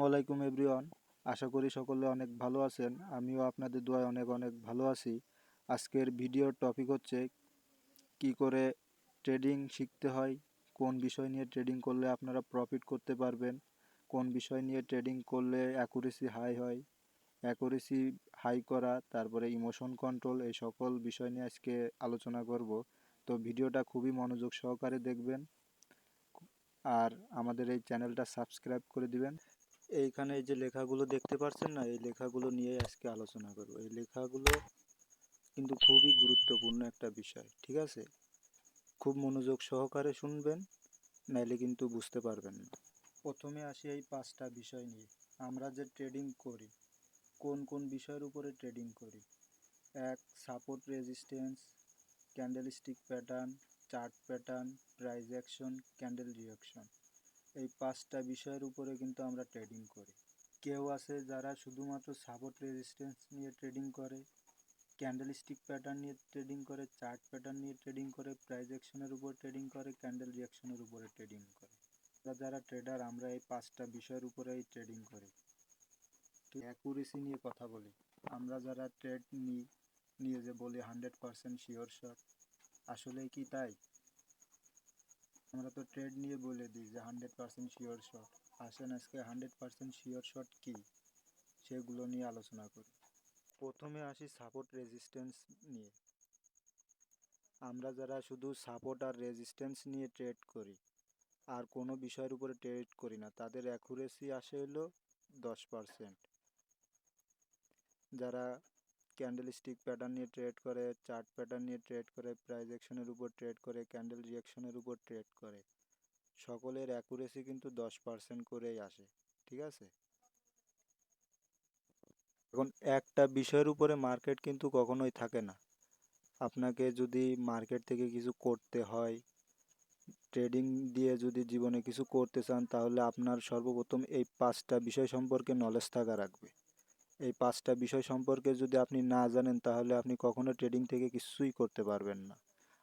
আলাইকুম এভরিওয়ান। আশা করি সকলে অনেক ভালো আছেন। আমিও আপনাদের দোয়ায় অনেক অনেক ভালো আছি। আজকের ভিডিওর টপিক হচ্ছে কি করে ট্রেডিং শিখতে হয়, কোন বিষয় নিয়ে ট্রেডিং করলে আপনারা প্রফিট করতে পারবেন, কোন বিষয় নিয়ে ট্রেডিং করলে অ্যাকুরেসি হাই হয়, অ্যাকুরেসি হাই করা, তারপরে ইমোশন কন্ট্রোল, এই সকল বিষয় নিয়ে আজকে আলোচনা করব। তো ভিডিওটা খুবই মনোযোগ সহকারে দেখবেন আর আমাদের এই চ্যানেলটা সাবস্ক্রাইব করে দিবেন। এইখানে এই যে লেখাগুলো দেখতে পাচ্ছেন না, এই লেখাগুলো নিয়ে আজকে আলোচনা করব। এই লেখাগুলো কিন্তু খুবই গুরুত্বপূর্ণ একটা বিষয়, ঠিক আছে? খুব মনোযোগ সহকারে শুনবেন, নাইলে কিন্তু বুঝতে পারবেন না। প্রথমে আসি এই 5টা বিষয় নিয়ে। আমরা যে ট্রেডিং করি, কোন কোন বিষয়ের উপরে ট্রেডিং করি? এক, support resistance, candlestick pattern, chart pattern, price action, candle reaction. এই 5টা বিষয়ের উপরে কিন্তু আমরা ট্রেডিং করি। কেউ আছে যারা শুধুমাত্র সাপোর্ট রেজিস্ট্যান্স নিয়ে ট্রেডিং করে, ক্যান্ডেলস্টিক প্যাটার্ন নিয়ে ট্রেডিং করে, চার্ট প্যাটার্ন নিয়ে ট্রেডিং করে, প্রাইস অ্যাকশনের উপর ট্রেডিং করে, ক্যান্ডেল রিঅ্যাকশনের উপরে ট্রেডিং করে। যারা ট্রেডার আমরা এই 5টা বিষয়ের উপরেই ট্রেডিং করি। তো অ্যাকুরেসি নিয়ে কথা বলি। আমরা যারা ট্রেড নিয়ে যে বলি 100% শিওর শট, আসলেই কি তাই? আমরা তো ট্রেড নিয়ে বলে দিই যে 100% শিওর শট। আসেন আজকে 100% শিওর শট কী সেগুলো নিয়ে আলোচনা করি। প্রথমে আসি সাপোর্ট রেজিস্ট্যান্স নিয়ে। আমরা যারা শুধু সাপোর্ট আর রেজিস্ট্যান্স নিয়ে ট্রেড করি আর কোনো বিষয়ের উপরে ট্রেড করি না, তাদের অ্যাকুরেসি আসে হলো 10%। যারা ক্যান্ডেলস্টিক প্যাটার্ন নিয়ে ট্রেড করে, চার্ট প্যাটার্ন নিয়ে ট্রেড করে, প্রাইস অ্যাকশনের উপর ট্রেড করে, ক্যান্ডেল রিঅ্যাকশনের উপর ট্রেড করে, সকলের অ্যাকুরেসি কিন্তু 10% করেই আসে, ঠিক আছে? এখন একটা বিষয়ের উপরে মার্কেট কিন্তু কখনোই থাকে না। আপনাকে যদি মার্কেট থেকে কিছু করতে হয়, ট্রেডিং দিয়ে যদি জীবনে কিছু করতে চান, তাহলে আপনার সর্বপ্রথম এই 5টা বিষয় সম্পর্কে নলেজ থাকা রাখবে। এই 5টা বিষয় সম্পর্কে যদি আপনি না জানেন, তাহলে আপনি কখনো ট্রেডিং থেকে কিছুই করতে পারবেন না।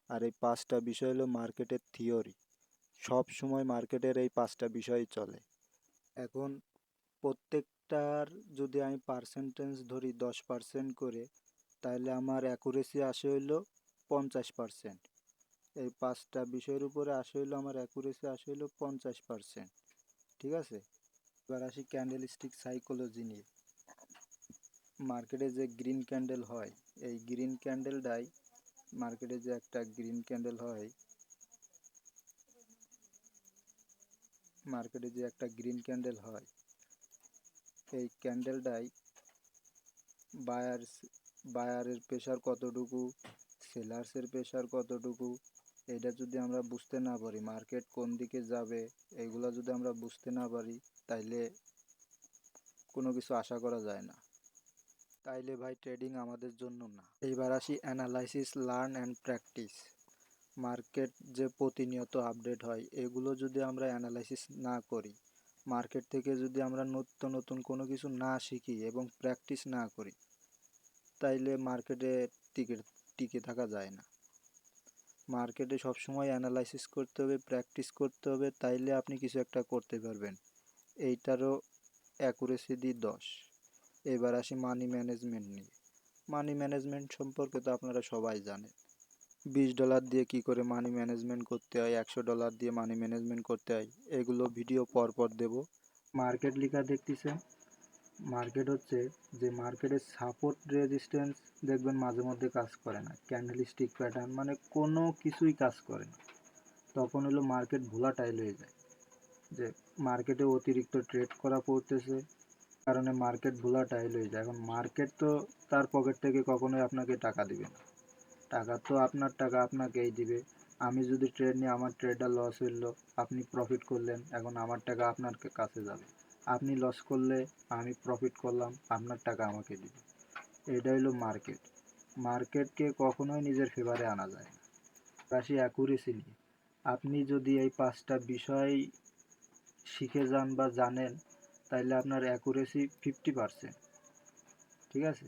আর এই 5টা বিষয় হলো মার্কেটের থিওরি। সব সময় মার্কেটের এই 5টা বিষয়ই চলে। এখন প্রত্যেকটার যদি আমি পার্সেন্টেজ ধরি 10% করে, তাহলে আমার অ্যাকুরেসি আসে হইলো 50%। এই 5টা বিষয়ের উপরে আসে হইলো আমার অ্যাকুরেসি আসে হইলো 50%, ঠিক আছে? এবার আসি ক্যান্ডেলস্টিক সাইকোলজি নিয়ে। মার্কেটে যে গ্রিন ক্যান্ডেল হয়, এই গ্রিন ক্যান্ডেলটাই মার্কেটে যে একটা গ্রিন ক্যান্ডেল হয়, মার্কেটে যে একটা গ্রিন ক্যান্ডেল হয়, এই ক্যান্ডেলটাই বায়ারের প্রেশার কতটুকু, সেলার্সের প্রেশার কতটুকু, এটা যদি আমরা বুঝতে না পারি, মার্কেট কোন দিকে যাবে এগুলো যদি আমরা বুঝতে না পারি, তাইলে কোনো কিছু আশা করা যায় না। তাইলে ভাই ট্রেডিং আমাদের জন্য না। এইবার আসি analysis, learn and practice. Market যে প্রতিনিয়ত আপডেট হয়, এগুলো যদি আমরা অ্যানালাইসিস না করি, মার্কেট থেকে যদি আমরা নতুন নতুন কোনো কিছু না শিখি এবং প্র্যাকটিস না করি, তাইলে মার্কেটে টিকে টিকে থাকা যায় না। মার্কেটে সবসময় অ্যানালাইসিস করতে হবে, প্র্যাকটিস করতে হবে, তাইলে আপনি কিছু একটা করতে পারবেন। এইটারও অ্যাকুরেসি দিই 10। এবার আসি মানি ম্যানেজমেন্ট নিয়ে। মানি ম্যানেজমেন্ট সম্পর্কে তো আপনারা সবাই জানেন। $20 দিয়ে কি করে মানি ম্যানেজমেন্ট করতে হয়, $100 দিয়ে মানি ম্যানেজমেন্ট করতে হয়, এগুলো ভিডিও পরপর দেব। মার্কেট লেখা দেখতেছেন, মার্কেট হচ্ছে যে মার্কেটের সাপোর্ট রেজিস্ট্যান্স দেখবেন মাঝে মধ্যে কাজ করে না, ক্যান্ডেলস্টিক প্যাটার্ন মানে কোনো কিছুই কাজ করে না, তখন হলো মার্কেট ভোলাটাইল হয়ে যায়, যে মার্কেটে অতিরিক্ত ট্রেড করা পড়তেছে, কারণে মার্কেট ভোলাটাইল হয়ে যায়। এখন মার্কেট তো তার পকেট থেকে কখনোই আপনাকে টাকা দিবে না, টাকা তো আপনার টাকা আপনাকেই দিবে। আমি যদি ট্রেড নিই, আমার ট্রেডটা লস হইলো, আপনি প্রফিট করলেন, এখন আমার টাকা আপনার কাছে যাবে। আপনি লস করলে আমি প্রফিট করলাম, আপনার টাকা আমাকে দিবে। এটা হলো মার্কেট। মার্কেটকে কখনোই নিজের ফেভারে আনা যায় না। আসি অ্যাকুরেসি নিয়ে। আপনি যদি এই 5টা বিষয় শিখে যান বা জানেন, তাইলে আপনার অ্যাকুরেসি 50%, ঠিক আছে?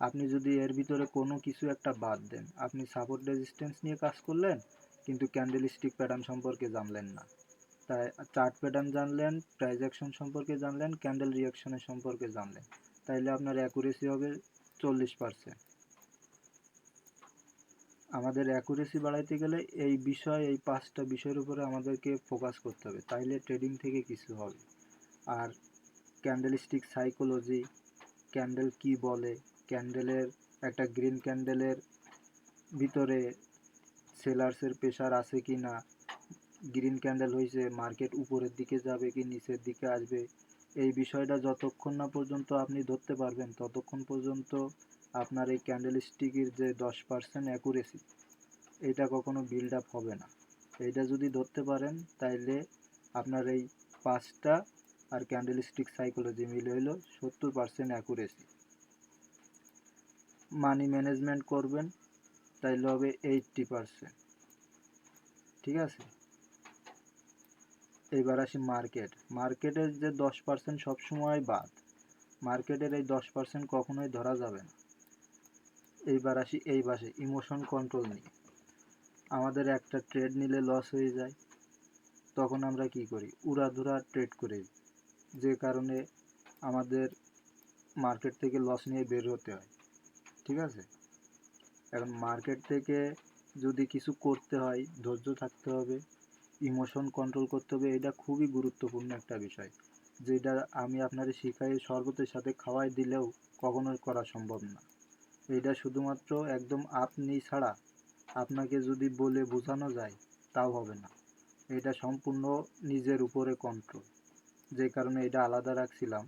আপনি যদি এর ভিতরে কোনো কিছু একটা বাদ দেন, আপনি সাপোর্ট রেজিস্ট্যান্স নিয়ে কাজ করলেন কিন্তু ক্যান্ডেলস্টিক প্যাটার্ন সম্পর্কে জানলেন না, তাই চার্ট প্যাটার্ন জানলেন, প্রাইস অ্যাকশন সম্পর্কে জানলেন, ক্যান্ডেল রিঅ্যাকশনের সম্পর্কে জানলেন, তাইলে আপনার অ্যাকুরেসি হবে 40%। আমাদের অ্যাকুরেসি বাড়াইতে গেলে এই 5টা বিষয়ের উপরে আমাদেরকে ফোকাস করতে হবে, তাইলে ট্রেডিং থেকে কিছু হবে। আর ক্যান্ডেলস্টিক সাইকোলজি, ক্যান্ডেল কি বলে, ক্যান্ডেলের একটা গ্রিন ক্যান্ডেলের ভিতরে সেলার্সের প্রেশার আছে কি না, গ্রিন ক্যান্ডেল হয়েছে মার্কেট উপরের দিকে যাবে কি নিচের দিকে আসবে, এই বিষয়টা যতক্ষণ না পর্যন্ত আপনি ধরতে পারবেন ততক্ষণ পর্যন্ত আপনার এই ক্যান্ডেলস্টিকের যে 10% অ্যাকুরেসি এটা কখনো বিল্ড আপ হবে না। এইটা যদি ধরতে পারেন তাইলে আপনার এই 5টা আর ক্যান্ডেলস্টিক সাইকোলজি মিলে হইল 70% অ্যাকুরেসি। মানি ম্যানেজমেন্ট করবেন তাইলে হবে 80%। ঠিক আছে, এবার আসি মার্কেটের যে 10% সবসময় বাদ, মার্কেটের এই 10% কখনোই ধরা যাবে না। এইবার আসি এই পাশে ইমোশন কন্ট্রোল নিয়ে। আমাদের একটা ট্রেড নিলে লস হয়ে যায়, তখন আমরা কি করি, উড়াধুরা ট্রেড করি, যে কারণে আমাদের মার্কেট থেকে লস নিয়ে বের হতে হয়। ঠিক আছে, এখন মার্কেট থেকে যদি কিছু করতে হয় ধৈর্য থাকতে হবে, ইমোশন কন্ট্রোল করতে হবে, এটা খুবই গুরুত্বপূর্ণ একটা বিষয়, যেটা আমি আপনাদের শিখাই শরবতের সাথে খাওয়াই দিলেও কখনোই করা সম্ভব না। এটা শুধুমাত্র একদম আপনি ছাড়া আপনাকে যদি বলে বোঝানো যায় তাও হবে না, এটা সম্পূর্ণ নিজের উপরে কন্ট্রোল, যে কারণে এটা আলাদা রাখছিলাম।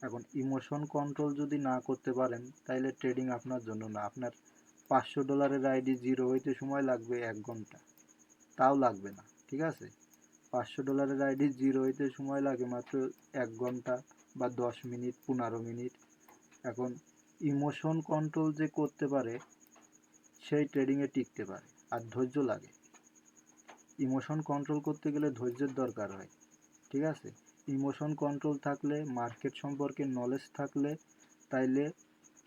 এখন ইমোশন কন্ট্রোল যদি না করতে পারেন তাহলে ট্রেডিং আপনার জন্য না। আপনার $500 আইডি জিরো হইতে সময় লাগবে 1 ঘন্টা, তাও লাগবে না। ঠিক আছে, $500 আইডি জিরো হইতে সময় লাগে মাত্র 1 ঘন্টা বা 10 মিনিট 15 মিনিট। এখন ইমোশন কন্ট্রোল যে করতে পারে সেই ট্রেডিংয়ে টিকতে পারে, আর ধৈর্য লাগে। ইমোশন কন্ট্রোল করতে গেলে ধৈর্যের দরকার হয়। ঠিক আছে, ইমোশন কন্ট্রোল থাকলে, মার্কেট সম্পর্কে নলেজ থাকলে, তাইলে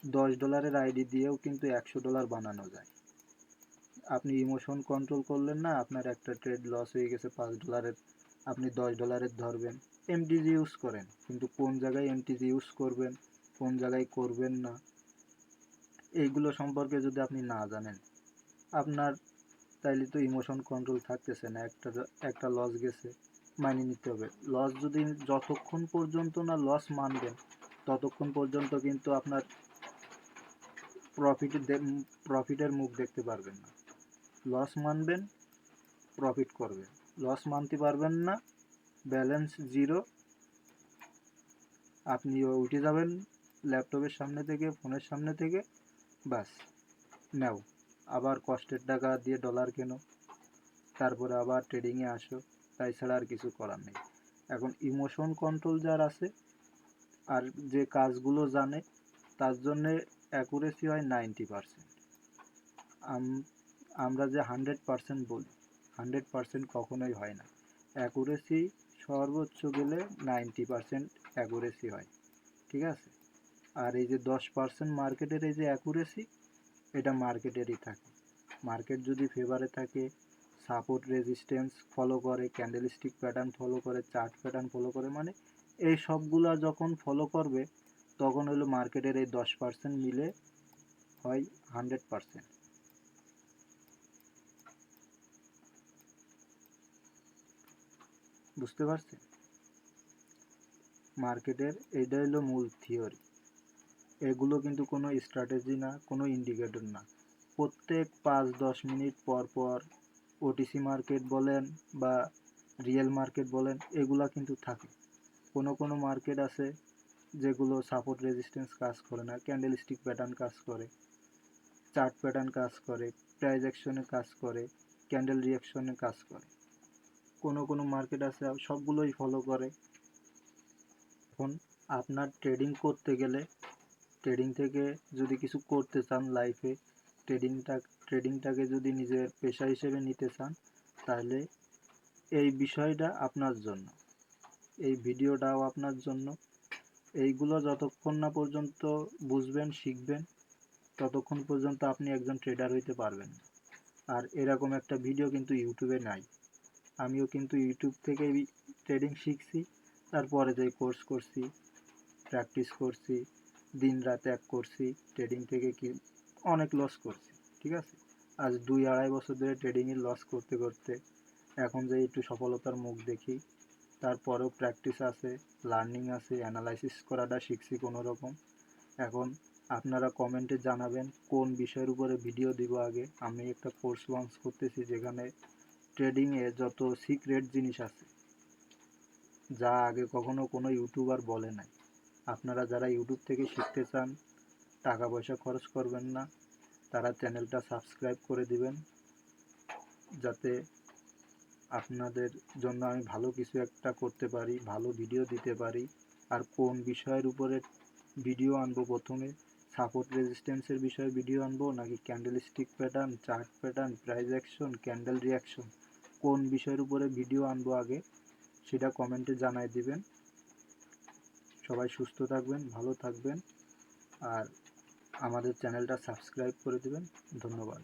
$10 আইডি দিয়েও কিন্তু $100 বানানো যায়। আপনি ইমোশন কন্ট্রোল করলেন না, আপনার একটা ট্রেড লস হয়ে গেছে $5, আপনি $10 ধরবেন। এমটিজি ইউজ করেন, কিন্তু কোন জায়গায় এমটিজি ইউজ করবেন, কোন জায়গায় করবেন না, এইগুলো সম্পর্কে যদি আপনি না জানেন আপনার, তাইলে তো ইমোশন কন্ট্রোল থাকতেছে না। একটা লস গেছে, মানিয়ে নিতে হবে। লস যদি যতক্ষণ পর্যন্ত না লস মানবেন ততক্ষণ পর্যন্ত কিন্তু আপনার প্রফিটের মুখ দেখতে পারবেন না। লস মানবেন, প্রফিট করবেন। লস মানতে পারবেন না, ব্যালেন্স জিরো, আপনি উঠে যাবেন ল্যাপটপের সামনে থেকে, ফোনের সামনে থেকে, বাস নাও, আবার কষ্টের টাকা দিয়ে ডলার কেনো, তারপরে আবার ট্রেডিংয়ে আসো, তাই ছাড়া আর কিছু করার নেই। এখন ইমোশন কন্ট্রোল যার আছে আর যে কাজগুলো জানে তার জন্যে অ্যাকুরেসি হয় 90%। আমরা যে 100% বলি, 100% কখনোই হয় না। অ্যাকুরেসি সর্বোচ্চ গেলে 90% অ্যাকুরেসি হয়। ঠিক আছে, আর এই যে 10% মার্কেটের এই যে অ্যাকুরেসি, এটা মার্কেটেরই থাকে। মার্কেট যদি ফেভারে থাকে, সাপোর্ট রেজিস্ট্যান্স ফলো করে, ক্যান্ডেলস্টিক প্যাটার্ন ফলো করে, চার্ট প্যাটার্ন ফলো করে, মানে এই সবগুলা যখন ফলো করবে তখন হলো মার্কেটের এই 10% মিলে হয় 100%। বুঝতে পারছেন? মার্কেটের এইটা হলো মূল থিওরি। এগুলো কিন্তু কোনো স্ট্র্যাটেজি না, কোনো ইন্ডিকেটর না। প্রত্যেক 5-10 মিনিট পর পর ওটিসি মার্কেট বলেন বা রিয়েল মার্কেট বলেন, এগুলা কিন্তু থাকে। কোনো মার্কেট আছে যেগুলো সাপোর্ট রেজিস্ট্যান্স কাজ করে না, ক্যান্ডেলস্টিক প্যাটার্ন কাজ করে, চার্ট প্যাটার্ন কাজ করে, প্রাইস অ্যাকশনে কাজ করে, ক্যান্ডেল রিঅ্যাকশনে কাজ করে। কোনো মার্কেট আছে সবগুলোই ফলো করে। এখন আপনার ট্রেডিং করতে গেলে, ট্রেডিং থেকে যদি কিছু করতে চান লাইফে, ট্রেডিংটাকে যদি নিজের পেশা হিসেবে নিতে চান, তাহলে এই বিষয়টা আপনার জন্য, এই ভিডিওটাও আপনার জন্য। এইগুলো যতক্ষণ না পর্যন্ত বুঝবেন, শিখবেন, ততক্ষণ পর্যন্ত আপনি একজন ট্রেডার হইতে পারবেন না। আর এরকম একটা ভিডিও কিন্তু ইউটিউবে নাই। আমিও কিন্তু ইউটিউব থেকে ট্রেডিং শিখছি, তারপরে যে কোর্স করছি, প্র্যাকটিস করছি, দিন রাত এক করছি, ট্রেডিং থেকে কি অনেক লস করছি, ঠিক আছে। আজ 2-2.5 বছর ধরে ট্রেডিংয়ে লস করতে করতে এখন যে একটু সফলতার মুখ দেখি, তারপরেও প্র্যাকটিস আছে, লার্নিং আছে, অ্যানালাইসিস করাটা শিখছি কোনো রকম। এখন আপনারা কমেন্টে জানাবেন কোন বিষয়ের উপরে ভিডিও দিব আগে। আমি একটা কোর্স লঞ্চ করতেছি যেখানে ট্রেডিংয়ে যত সিক্রেট জিনিস আছে যা আগে কখনো কোনো ইউটিউবার বলে নাই। আপনারা যারা ইউটিউব থেকে শিখতে চান, টাকা পয়সা খরচ করবেন না, তারা চ্যানেলটা সাবস্ক্রাইব করে দিবেন, যাতে আপনাদের জন্য আমি ভালো কিছু একটা করতে পারি, ভালো ভিডিও দিতে পারি। আর কোন বিষয়ের উপরে ভিডিও আনবো, প্রথমে সাপোর্ট রেজিস্ট্যান্সের বিষয়ে ভিডিও আনবো নাকি candle stick pattern, chart pattern, price action, candle reaction, কোন বিষয়ের উপরে ভিডিও আনবো আগে সেটা কমেন্টে জানাই দিবেন। সবাই সুস্থ থাকবেন, ভালো থাকবেন, আর আমাদের চ্যানেলটা সাবস্ক্রাইব করে দিবেন। ধন্যবাদ।